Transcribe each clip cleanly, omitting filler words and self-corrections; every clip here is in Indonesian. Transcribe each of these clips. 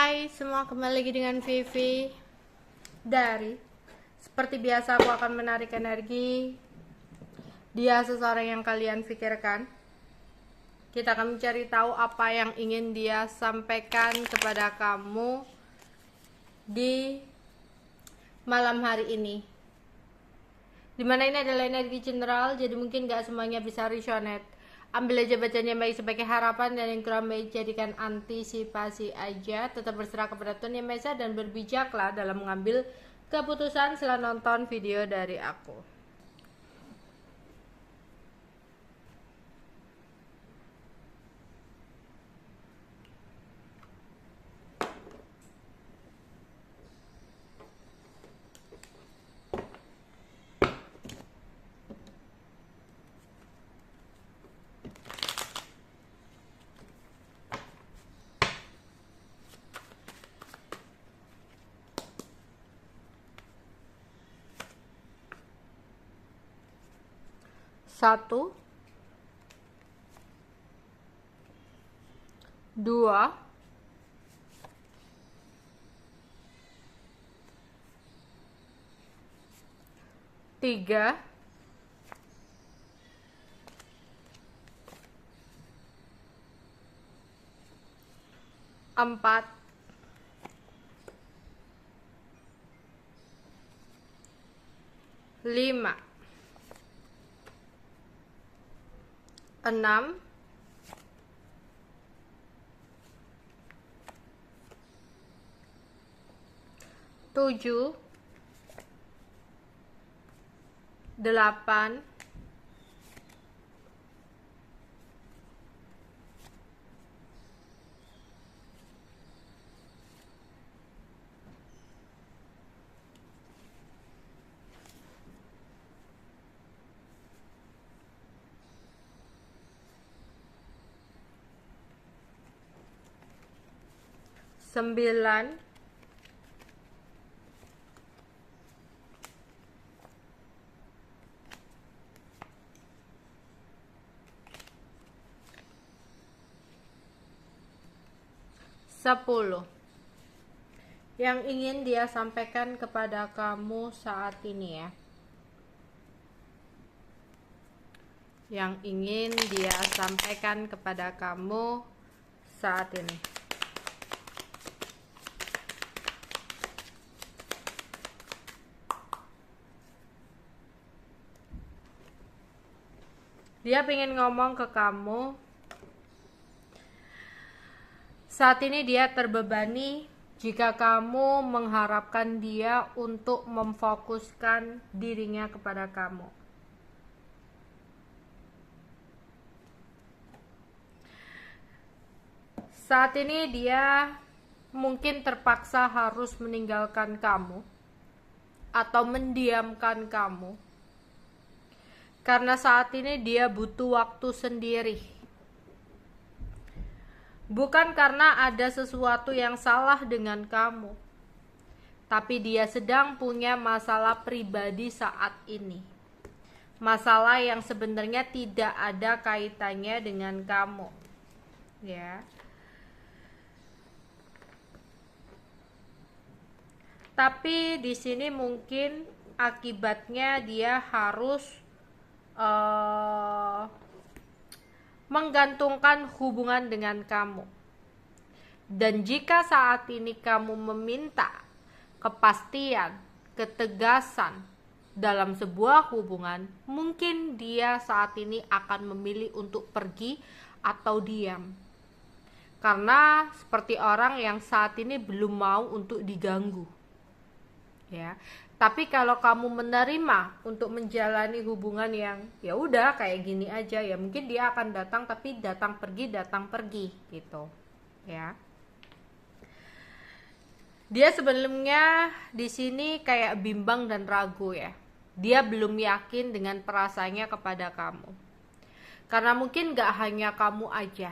Hai semua, kembali lagi dengan Vivi dari seperti biasa aku akan menarik energi. Dia seseorang yang kalian pikirkan. Kita akan mencari tahu apa yang ingin dia sampaikan kepada kamu di malam hari ini. Dimana ini adalah energi general, jadi mungkin gak semuanya bisa resonate. Ambil aja bacanya baik sebagai harapan, dan yang kurang baik jadikan antisipasi aja. Tetap berserah kepada Tuhan Yang Maha Esa dan berbijaklah dalam mengambil keputusan setelah nonton video dari aku. Satu, dua, tiga, empat, lima, enam, tujuh, delapan, sembilan, 10. Yang ingin dia sampaikan kepada kamu saat ini ya. Yang ingin dia sampaikan kepada kamu saat ini. Dia pengen ngomong ke kamu. Saat ini dia terbebani jika kamu mengharapkan dia untuk memfokuskan dirinya kepada kamu. Saat ini dia mungkin terpaksa harus meninggalkan kamu atau mendiamkan kamu. Karena saat ini dia butuh waktu sendiri. Bukan karena ada sesuatu yang salah dengan kamu, tapi dia sedang punya masalah pribadi saat ini. Masalah yang sebenarnya tidak ada kaitannya dengan kamu. Ya. Tapi di sini mungkin akibatnya dia harus menggantungkan hubungan dengan kamu. Dan jika saat ini kamu meminta kepastian, ketegasan dalam sebuah hubungan, mungkin dia saat ini akan memilih untuk pergi atau diam. Karena seperti orang yang saat ini belum mau untuk diganggu. Ya. Tapi kalau kamu menerima untuk menjalani hubungan yang ya udah kayak gini aja, ya mungkin dia akan datang, tapi datang pergi gitu. Ya. Dia sebelumnya di sini kayak bimbang dan ragu ya. Dia belum yakin dengan perasaannya kepada kamu. Karena mungkin gak hanya kamu aja.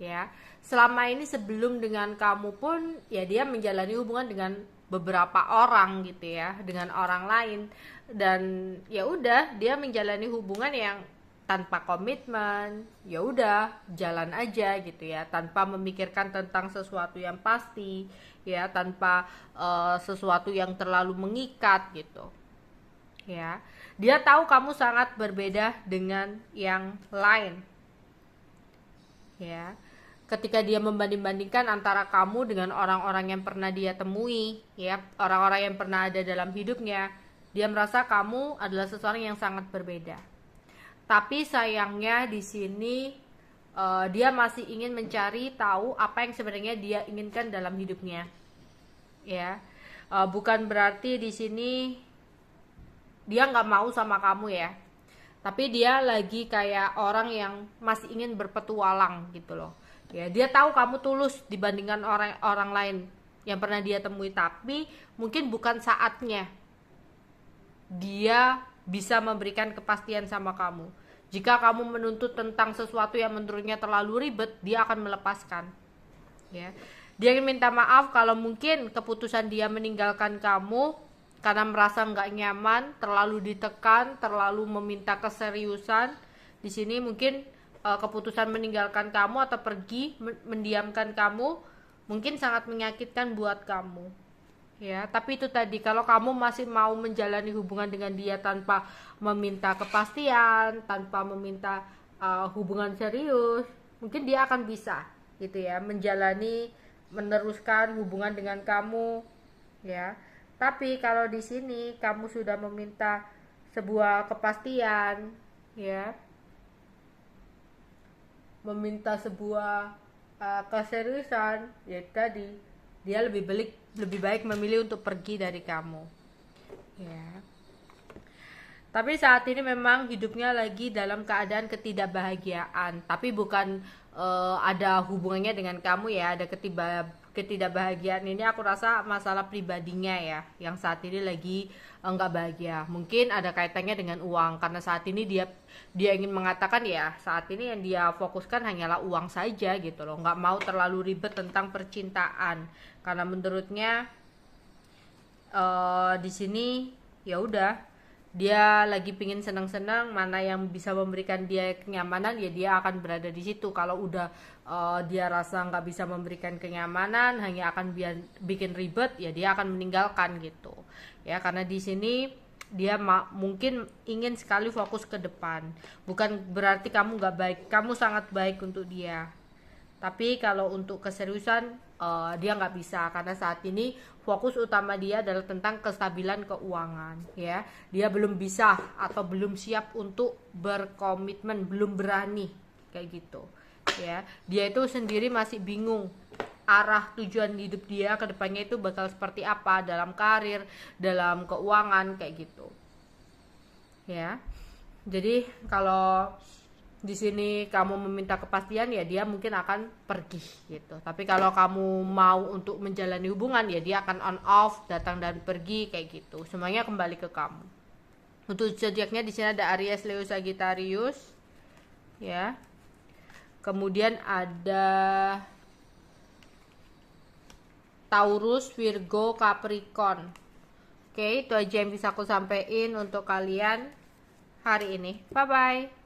Ya. Selama ini sebelum dengan kamu pun ya dia menjalani hubungan dengan beberapa orang gitu ya, dengan orang lain, dan ya udah dia menjalani hubungan yang tanpa komitmen, ya udah jalan aja gitu ya, tanpa memikirkan tentang sesuatu yang pasti ya, tanpa sesuatu yang terlalu mengikat gitu ya. Dia tahu kamu sangat berbeda dengan yang lain ya. Ketika dia membanding-bandingkan antara kamu dengan orang-orang yang pernah dia temui ya, orang-orang yang pernah ada dalam hidupnya, dia merasa kamu adalah seseorang yang sangat berbeda. Tapi sayangnya di sini dia masih ingin mencari tahu apa yang sebenarnya dia inginkan dalam hidupnya ya. Bukan berarti di sini dia nggak mau sama kamu ya, tapi dia lagi kayak orang yang masih ingin berpetualang gitu loh ya. Dia tahu kamu tulus dibandingkan orang lain yang pernah dia temui, tapi mungkin bukan saatnya dia bisa memberikan kepastian sama kamu. Jika kamu menuntut tentang sesuatu yang menurutnya terlalu ribet, dia akan melepaskan ya. Dia ingin minta maaf kalau mungkin keputusan dia meninggalkan kamu karena merasa nggak nyaman, terlalu ditekan, terlalu meminta keseriusan. Di sini mungkin keputusan meninggalkan kamu atau pergi, mendiamkan kamu mungkin sangat menyakitkan buat kamu ya. Tapi itu tadi, kalau kamu masih mau menjalani hubungan dengan dia tanpa meminta kepastian, tanpa meminta hubungan serius, mungkin dia akan bisa gitu ya, meneruskan hubungan dengan kamu ya. Tapi kalau di sini kamu sudah meminta sebuah kepastian ya, meminta sebuah keseriusan, ya tadi dia lebih baik memilih untuk pergi dari kamu ya. Tapi saat ini memang hidupnya lagi dalam keadaan ketidakbahagiaan, tapi bukan ada hubungannya dengan kamu ya. Ada ketidakbahagiaan ini aku rasa masalah pribadinya ya, yang saat ini lagi enggak bahagia. Mungkin ada kaitannya dengan uang, karena saat ini dia ingin mengatakan ya, saat ini yang dia fokuskan hanyalah uang saja gitu loh, nggak mau terlalu ribet tentang percintaan, karena menurutnya di sini ya udah, dia lagi pingin senang-senang, mana yang bisa memberikan dia kenyamanan ya dia akan berada di situ. Kalau udah dia rasa nggak bisa memberikan kenyamanan, hanya akan bikin ribet, ya dia akan meninggalkan gitu ya. Karena di sini dia mungkin ingin sekali fokus ke depan. Bukan berarti kamu nggak baik, kamu sangat baik untuk dia, tapi kalau untuk keseriusan dia nggak bisa, karena saat ini fokus utama dia adalah tentang kestabilan keuangan ya. Dia belum bisa atau belum siap untuk berkomitmen, belum berani kayak gitu ya. Dia itu sendiri masih bingung arah tujuan hidup dia ke depannya itu bakal seperti apa, dalam karir, dalam keuangan kayak gitu ya. Jadi kalau di sini kamu meminta kepastian ya, dia mungkin akan pergi gitu. Tapi kalau kamu mau untuk menjalani hubungan ya, dia akan on off, datang dan pergi kayak gitu. Semuanya kembali ke kamu. Untuk zodiaknya di sini ada Aries, Leo, Sagittarius ya. Kemudian ada Taurus, Virgo, Capricorn. Oke, itu aja yang bisa aku sampaikan untuk kalian hari ini. Bye bye.